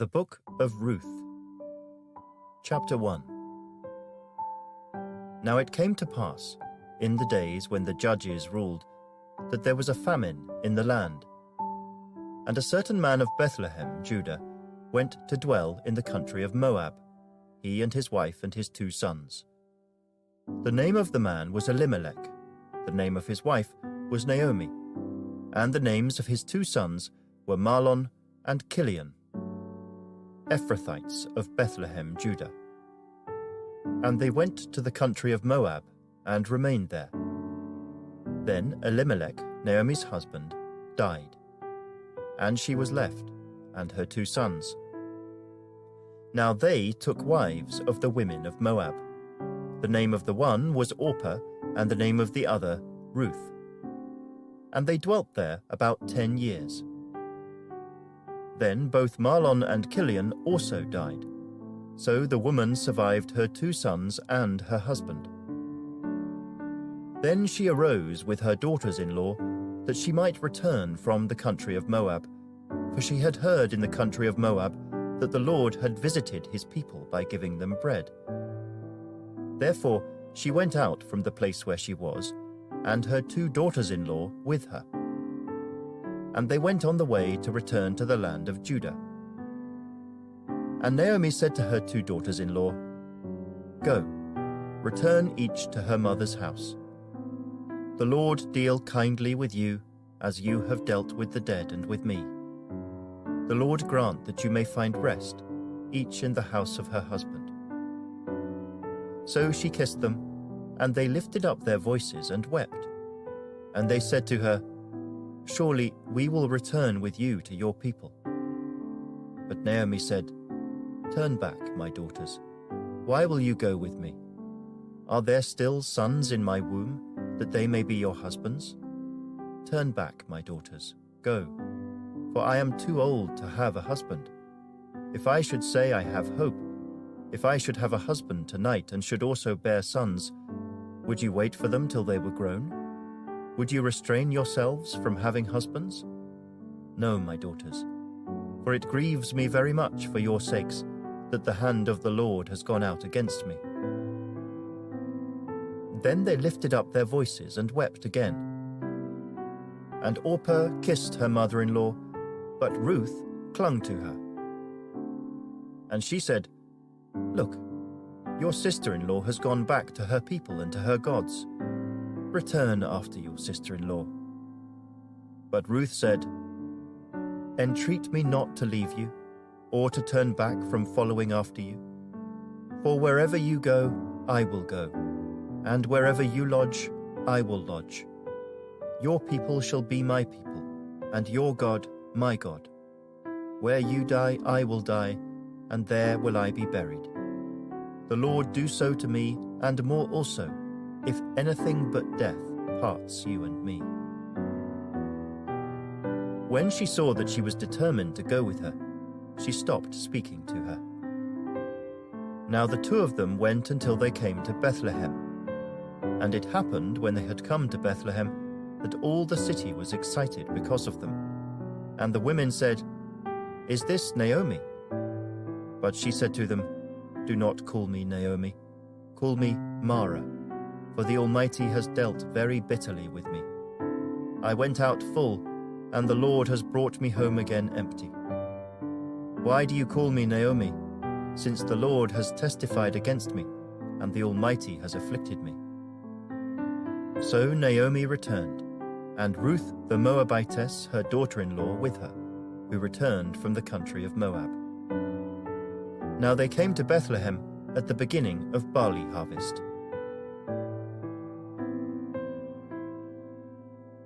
The Book of Ruth. Chapter 1. Now it came to pass, in the days when the judges ruled, that there was a famine in the land. And a certain man of Bethlehem, Judah, went to dwell in the country of Moab, he and his wife and his 2 sons. The name of the man was Elimelech, the name of his wife was Naomi, and the names of his 2 sons were Mahlon and Chilion, Ephrathites of Bethlehem, Judah. And they went to the country of Moab and remained there. Then Elimelech, Naomi's husband, died, and she was left, and her 2 sons. Now they took wives of the women of Moab. The name of the one was Orpah, and the name of the other Ruth. And they dwelt there about 10 years. Then both Mahlon and Chilion also died. So the woman survived her 2 sons and her husband. Then she arose with her daughters-in-law, that she might return from the country of Moab, for she had heard in the country of Moab that the Lord had visited his people by giving them bread. Therefore she went out from the place where she was, and her 2 daughters-in-law with her. And they went on the way to return to the land of Judah. And Naomi said to her 2 daughters-in-law, "Go, return each to her mother's house. The Lord deal kindly with you, as you have dealt with the dead and with me. The Lord grant that you may find rest, each in the house of her husband." So she kissed them, and they lifted up their voices and wept. And they said to her, "Surely we will return with you to your people." But Naomi said, "Turn back, my daughters. Why will you go with me? Are there still sons in my womb, that they may be your husbands? Turn back, my daughters, go, for I am too old to have a husband. If I should say I have hope, if I should have a husband tonight and should also bear sons, would you wait for them till they were grown? Would you restrain yourselves from having husbands? No, my daughters, for it grieves me very much for your sakes that the hand of the Lord has gone out against me." Then they lifted up their voices and wept again. And Orpah kissed her mother-in-law, but Ruth clung to her. And she said, "Look, your sister-in-law has gone back to her people and to her gods. Return after your sister-in-law." But Ruth said, "Entreat me not to leave you, or to turn back from following after you. For wherever you go, I will go, and wherever you lodge, I will lodge. Your people shall be my people, and your God my God. Where you die, I will die, and there will I be buried. The Lord do so to me, and more also, if anything but death parts you and me." When she saw that she was determined to go with her, she stopped speaking to her. Now the 2 of them went until they came to Bethlehem. And it happened, when they had come to Bethlehem, that all the city was excited because of them. And the women said, "Is this Naomi?" But she said to them, "Do not call me Naomi. Call me Mara, for the Almighty has dealt very bitterly with me. I went out full, and the Lord has brought me home again empty. Why do you call me Naomi, since the Lord has testified against me, and the Almighty has afflicted me?" So Naomi returned, and Ruth the Moabitess, her daughter-in-law, with her, who returned from the country of Moab. Now they came to Bethlehem at the beginning of barley harvest.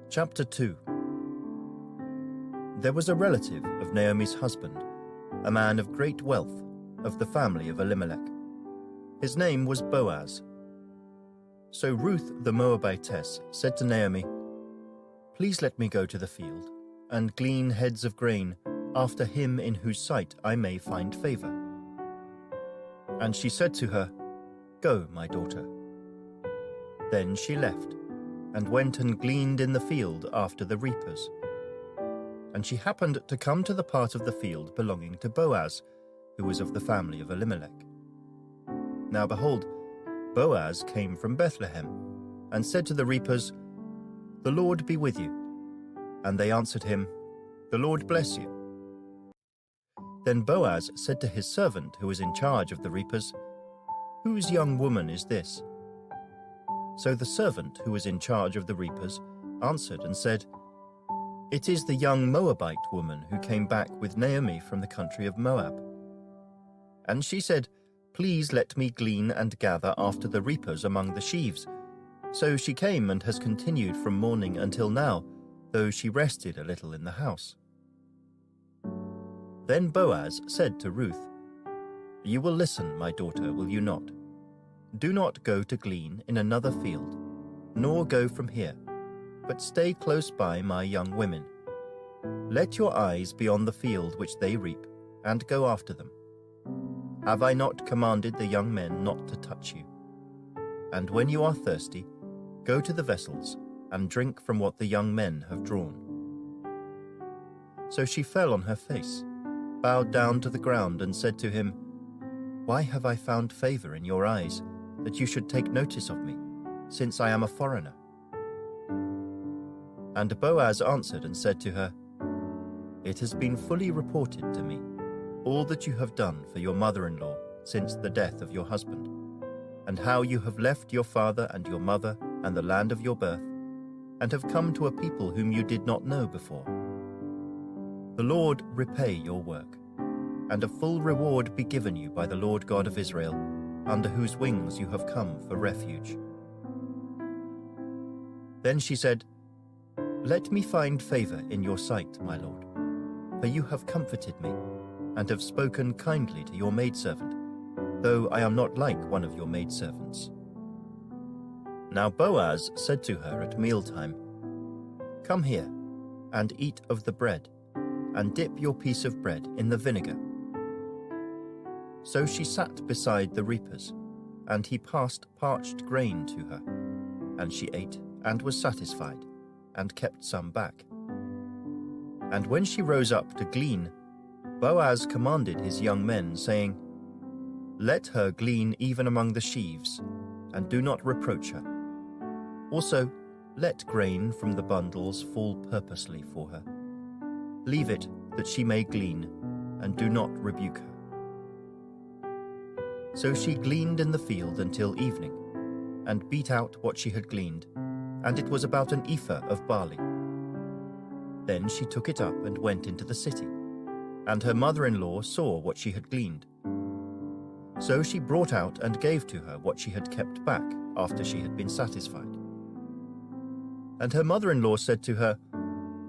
Chapter 2. There was a relative of Naomi's husband, a man of great wealth, of the family of Elimelech. His name was Boaz. So Ruth the Moabitess said to Naomi, "Please let me go to the field, and glean heads of grain after him in whose sight I may find favor." And she said to her, "Go, my daughter." Then she left, and went and gleaned in the field after the reapers. and she happened to come to the part of the field belonging to Boaz, who was of the family of Elimelech. Now behold, Boaz came from Bethlehem, and said to the reapers, "The Lord be with you." And they answered him, "The Lord bless you." Then Boaz said to his servant who was in charge of the reapers, "Whose young woman is this?" So the servant who was in charge of the reapers answered and said, "It is the young Moabite woman who came back with Naomi from the country of Moab." And she said, "Please let me glean and gather after the reapers among the sheaves." So she came and has continued from morning until now, though she rested a little in the house. Then Boaz said to Ruth, "You will listen, my daughter, will you not? Do not go to glean in another field, nor go from here, but stay close by my young women. Let your eyes be on the field which they reap, and go after them. Have I not commanded the young men not to touch you? And when you are thirsty, go to the vessels, and drink from what the young men have drawn." So she fell on her face, bowed down to the ground, and said to him, "Why have I found favor in your eyes, that you should take notice of me, since I am a foreigner?" And Boaz answered and said to her, "It has been fully reported to me, all that you have done for your mother-in-law since the death of your husband, and how you have left your father and your mother and the land of your birth, and have come to a people whom you did not know before. The Lord repay your work, and a full reward be given you by the Lord God of Israel, under whose wings you have come for refuge." Then she said, "Let me find favor in your sight, my lord, for you have comforted me, and have spoken kindly to your maidservant, though I am not like one of your maidservants." Now Boaz said to her at mealtime, "Come here, and eat of the bread, and dip your piece of bread in the vinegar." So she sat beside the reapers, and he passed parched grain to her, and she ate and was satisfied, and kept some back. And when she rose up to glean, Boaz commanded his young men, saying, "Let her glean even among the sheaves, and do not reproach her. Also, let grain from the bundles fall purposely for her. Leave it that she may glean, and do not rebuke her." So she gleaned in the field until evening, and beat out what she had gleaned, and it was about an ephah of barley. Then she took it up and went into the city, and her mother-in-law saw what she had gleaned. So she brought out and gave to her what she had kept back after she had been satisfied. And her mother-in-law said to her,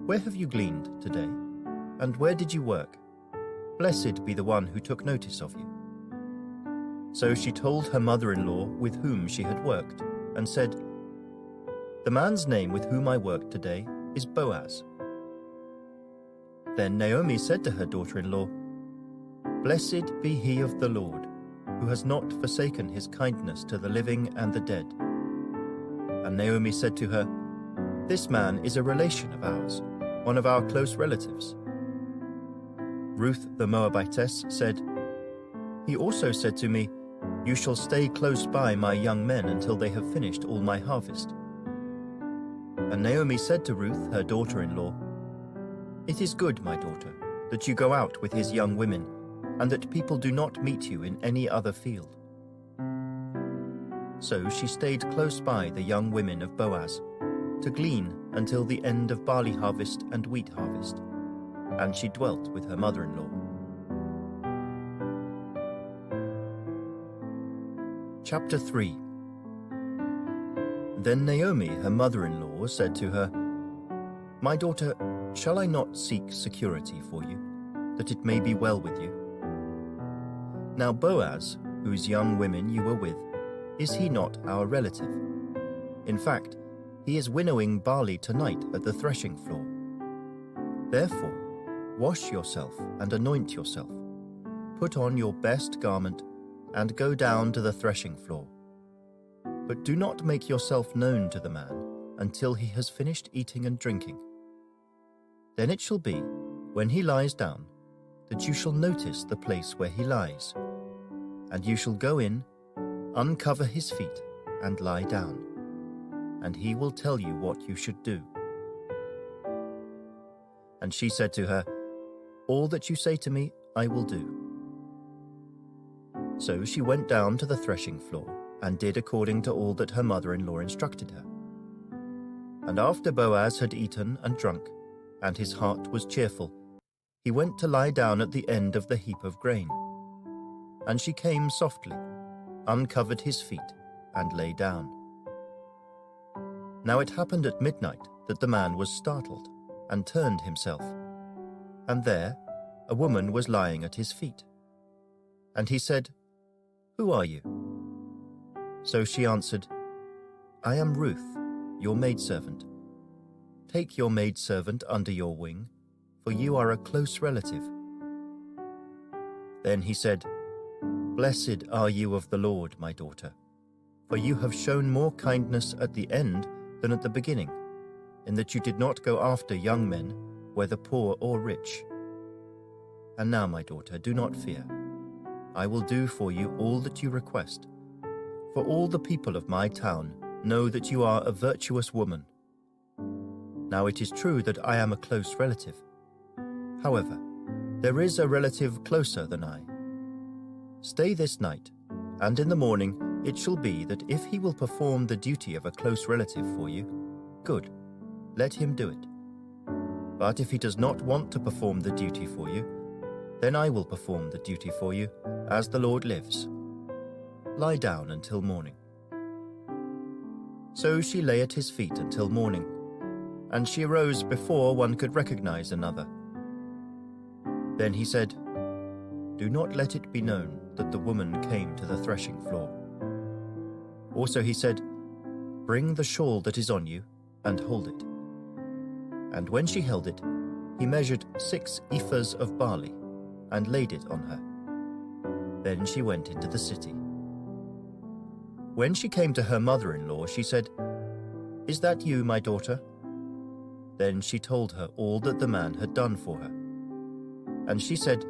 "Where have you gleaned today? And where did you work? Blessed be the one who took notice of you." So she told her mother-in-law with whom she had worked, and said, "The man's name with whom I worked today is Boaz." Then Naomi said to her daughter-in-law, "Blessed be he of the Lord, who has not forsaken his kindness to the living and the dead." And Naomi said to her, "This man is a relation of ours, one of our close relatives." Ruth the Moabitess said, "He also said to me, 'You shall stay close by my young men until they have finished all my harvest.'" And Naomi said to Ruth, her daughter-in-law, "It is good, my daughter, that you go out with his young women, and that people do not meet you in any other field." So she stayed close by the young women of Boaz, to glean until the end of barley harvest and wheat harvest, and she dwelt with her mother-in-law. Chapter 3. Then Naomi, her mother-in-law, said to her, "My daughter, shall I not seek security for you, that it may be well with you? Now Boaz, whose young women you were with, is he not our relative? In fact, he is winnowing barley tonight at the threshing floor. Therefore, wash yourself and anoint yourself, put on your best garment, and go down to the threshing floor. But do not make yourself known to the man until he has finished eating and drinking. Then it shall be, when he lies down, that you shall notice the place where he lies, and you shall go in, uncover his feet, and lie down, and he will tell you what you should do." And she said to her, "All that you say to me, I will do." So she went down to the threshing floor and did according to all that her mother-in-law instructed her. And after Boaz had eaten and drunk, and his heart was cheerful, he went to lie down at the end of the heap of grain. And she came softly, uncovered his feet, and lay down. Now it happened at midnight that the man was startled, and turned himself, and there a woman was lying at his feet. And he said, "Who are you?" So she answered, "I am Ruth, your maidservant. Take your maidservant under your wing, for you are a close relative." Then he said, "Blessed are you of the Lord, my daughter, for you have shown more kindness at the end than at the beginning, in that you did not go after young men, whether poor or rich. And now, my daughter, do not fear. I will do for you all that you request, for all the people of my town know that you are a virtuous woman. Now it is true that I am a close relative. However, there is a relative closer than I. Stay this night, and in the morning it shall be that if he will perform the duty of a close relative for you, good, let him do it. But if he does not want to perform the duty for you, then I will perform the duty for you, as the Lord lives. Lie down until morning." So she lay at his feet until morning, and she arose before one could recognize another. Then he said, "Do not let it be known that the woman came to the threshing floor." Also he said, "Bring the shawl that is on you, and hold it." And when she held it, he measured 6 ephahs of barley, and laid it on her. Then she went into the city. When she came to her mother-in-law, she said, "Is that you, my daughter?" Then she told her all that the man had done for her. And she said,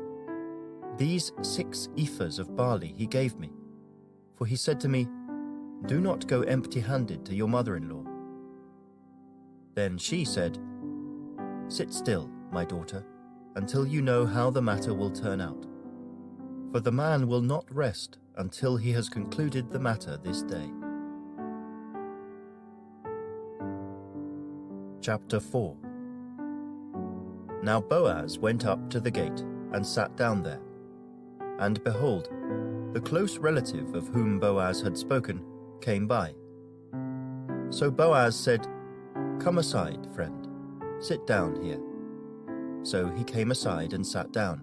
"These 6 ephahs of barley he gave me, for he said to me, 'Do not go empty-handed to your mother-in-law.'" Then she said, "Sit still, my daughter, until you know how the matter will turn out. For the man will not rest until he has concluded the matter this day." Chapter 4. Now Boaz went up to the gate and sat down there. And behold, the close relative of whom Boaz had spoken came by. So Boaz said, "Come aside, friend, sit down here." So he came aside and sat down.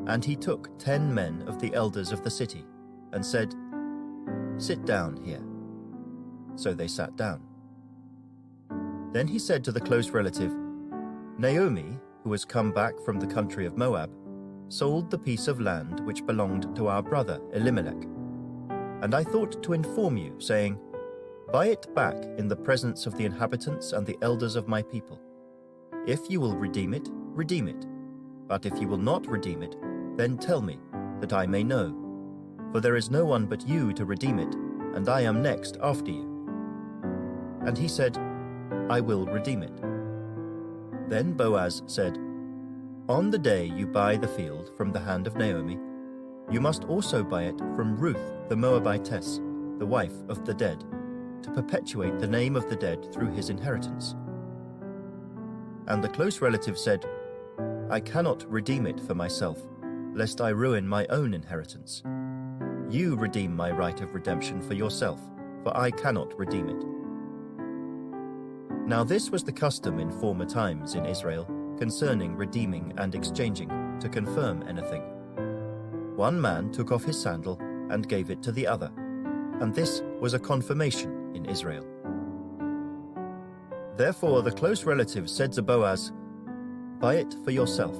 And he took 10 men of the elders of the city, and said, "Sit down here." So they sat down. Then he said to the close relative, "Naomi, who has come back from the country of Moab, sold the piece of land which belonged to our brother Elimelech. And I thought to inform you, saying, 'Buy it back in the presence of the inhabitants and the elders of my people. If you will redeem it, redeem it. But if you will not redeem it, then tell me, that I may know. For there is no one but you to redeem it, and I am next after you.' And he said, 'I will redeem it.' Then Boaz said, 'On the day you buy the field from the hand of Naomi, you must also buy it from Ruth the Moabitess, the wife of the dead, to perpetuate the name of the dead through his inheritance.' And the close relative said, 'I cannot redeem it for myself, lest I ruin my own inheritance. You redeem my right of redemption for yourself, for I cannot redeem it.' Now this was the custom in former times in Israel concerning redeeming and exchanging, to confirm anything. One man took off his sandal and gave it to the other, and this was a confirmation in Israel. Therefore the close relative said to Boaz, 'Buy it for yourself.'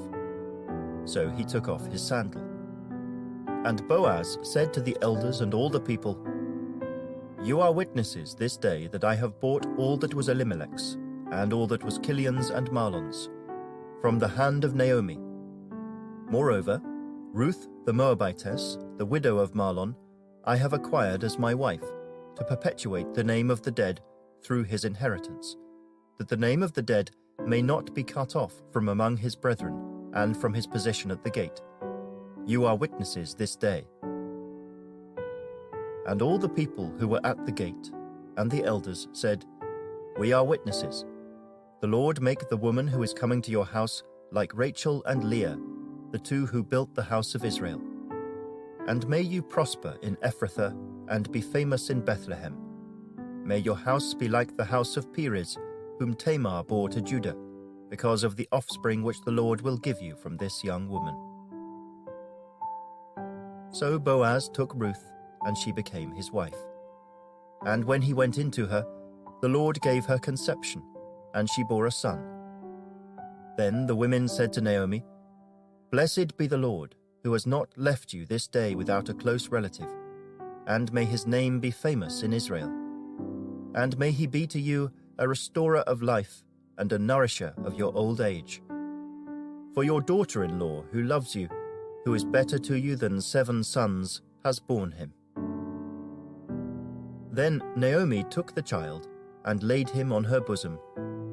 So he took off his sandal. And Boaz said to the elders and all the people, 'You are witnesses this day that I have bought all that was Elimelech's, and all that was Kilion's and Mahlon's, from the hand of Naomi. Moreover, Ruth the Moabitess, the widow of Mahlon, I have acquired as my wife, to perpetuate the name of the dead through his inheritance, that the name of the dead may not be cut off from among his brethren and from his position at the gate. You are witnesses this day. And all the people who were at the gate and the elders said, We are witnesses. The Lord make the woman who is coming to your house like Rachel and Leah, the two who built the house of Israel. And may you prosper in Ephrathah and be famous in Bethlehem. May your house be like the house of Perez, whom Tamar bore to Judah, because of the offspring which the Lord will give you from this young woman. So Boaz took Ruth, and she became his wife. And when he went into her, the Lord gave her conception, and she bore a son. Then the women said to Naomi, Blessed be the Lord, who has not left you this day without a close relative, and may his name be famous in Israel. And may he be to you a restorer of life and a nourisher of your old age. For your daughter-in-law, who loves you, who is better to you than 7 sons, has borne him. Then Naomi took the child and laid him on her bosom,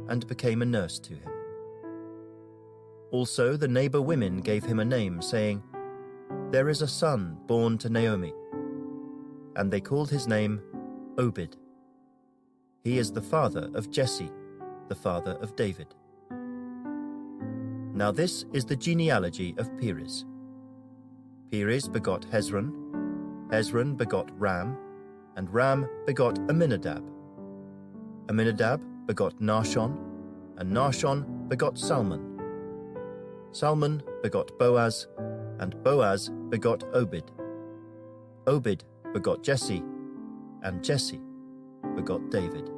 and became a nurse to him. Also the neighbor women gave him a name, saying, There is a son born to Naomi. And they called his name Obed. He is the father of Jesse, the father of David. Now this is the genealogy of Perez. Perez begot Hezron, Hezron begot Ram, and Ram begot Amminadab. Amminadab begot Nahshon, and Nahshon begot Salmon. Salmon begot Boaz, and Boaz begot Obed. Obed begot Jesse, and Jesse begot David.